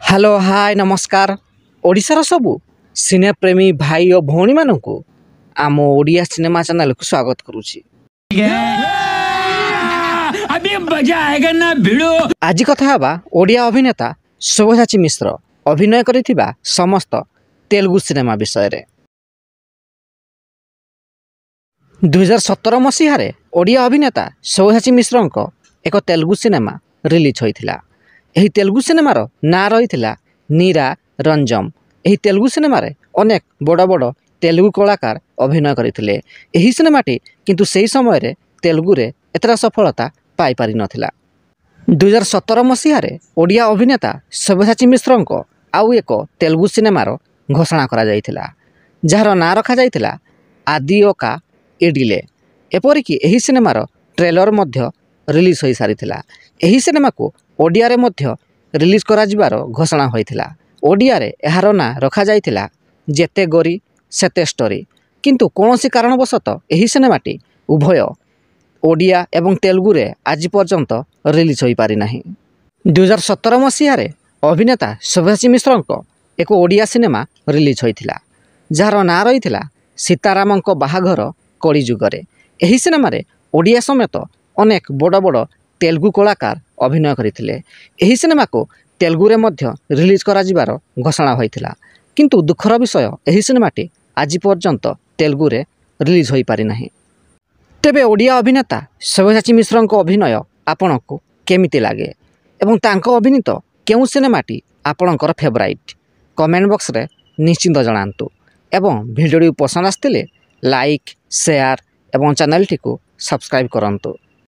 Hello hi नमस्कार ओडिशार सबू सिनेप्रेमी भाई और भौणी मानू आम ओडिया सिनेमा चैनल को स्वागत करुछि। अभी मजा आएगा ना भिड़ो। आज कथा हवा ओडिया अभिनेता शुभसाची मिश्र अभिनय करिथिबा समस्त तेलुगु सिनेमा विषय रे। 2017 मसीह ओडिया अभिनेता शुभसाची मिश्र एक तेलुगु सिनेमा रिलीज होइथिला। एही तेलुगु सिनेमार ना रही नीरा रंजम। एही तेलुगु सिनेमा रे अनेक बड़ बड़ तेलुगु कलाकार अभिनय करथिले। एही सिनेमाटी किंतु सेही समय रे तेलुगु रे एतरा सफलता पाई पारि नथिला। 2017 मसीह ओडिया अभिनेता शुभसाची मिश्र आउ एक तेलुगु सिनेमार घोषणा करा जायथिला, जार ना रखा जायथिला आदिओका इडिले। एपरिकी एही सिनेमार ट्रेलर मध्य रिलीज होई सारिथिला। एही सिनेमा को ओडिया रे मध्य रिलीज करा जिबार घोषणा होइथिला। ओडिया रे एहार ना रखा जायथिला जेते गोरी सेते स्टोरी, किंतु कोनोसी कारणवशत एही सिनेमाटी उभय ओडिया एवं तेलुगु रे आज पर्यंत रिलीज होई पारि नाही। 2017 मसीह अभिनेता शुभसाची मिश्र एक ओडिया सिनेमा रिलीज होइथिला, जार ना रहिथिला सीतारामंक बाहाघर कलिजुगरे। एही सिनेमा रे ओडिया समेत अनेक बड़ बड़ तेलुगु कलाकार अभिनय करथिले। एही सिनेमा को तेलुगु रे मध्य रिलीज करा जिबार घोषणा होइथिला, किंतु दुखर विषय एही सिनेमाटी आज पर्यंत तेलुगु रे रिलीज होई पारि नाही। तेबे ओडिया अभिनेता शुभसाची मिश्र अभिनय आपनकु केमिति लागे एवं तांको अभिनीत केउ सिनेमाटी आपणकर फेवराइट कमेंट बॉक्स रे निश्चिंत जणांतु। एवं भिडियो पसंद आस्तिले लाइक शेयर एवं चैनल टी को सब्सक्राइब करंतु।